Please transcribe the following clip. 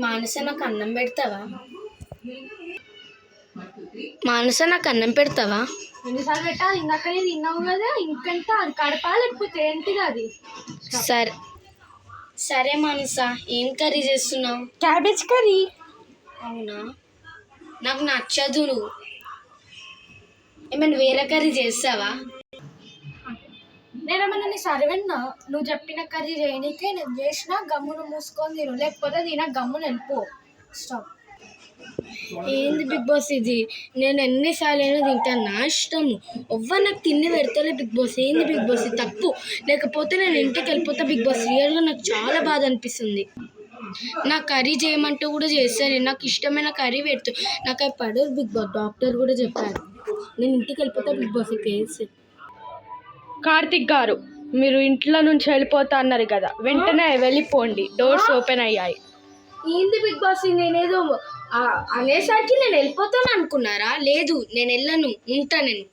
మానస నాకు అన్నం పెడతావా? మానస నాకు అన్నం పెడతావా? ఎన్నిసార్లు పెట్టా? ఇందాకనే తిన్నావు కదా, ఇంకెంత? అది కడపా లేకపోతే ఏంటిది అది? సరే సరే మానస, ఏం కర్రీ చేస్తున్నావు? Cabbage curry. అవునా, నాకు నచ్చదు. నువ్వు ఏమైనా వేరే కర్రీ చేస్తావా? నేనేమన్నా నీ సర్వెన్నా? నువ్వు చెప్పిన కర్రీ చేయనీకే నేను చేసినా గమ్మును మూసుకొని తిను, లేకపోతే తిన గమ్మును వెళ్ళిపో. స్టాప్. ఏంది బిగ్ బాస్ ఇది? నేను ఎన్నిసార్లు అయినా తింటాను, నా ఇష్టము. ఎవ్వరు నాకు తిండి పెడతలే బిగ్ బాస్. ఏంది బిగ్ బాస్ ఇది తప్పు. లేకపోతే నేను ఇంటికి వెళ్ళిపోతా బిగ్ బాస్. రియల్గా నాకు చాలా బాధ అనిపిస్తుంది. నా కర్రీ చేయమంటూ కూడా చేస్తాను, నాకు ఇష్టమైన కర్రీ పెడుతూ. నాకు అది పడదు బిగ్ బాస్, డాక్టర్ కూడా చెప్పారు. నేను ఇంటికి వెళ్ళిపోతా బిగ్ బాస్. కేసు కార్తిక్ గారు, మీరు ఇంట్లో నుంచి వెళ్ళిపోతా అన్నారు కదా, వెంటనే వెళ్ళిపోండి. డోర్స్ ఓపెన్ అయ్యాయి. ఏంది బిగ్ బాస్, నేనేదో అనేసరికి నేను వెళ్ళిపోతాను అనుకున్నారా? లేదు, నేను వెళ్ళను, ఉంటా నేను.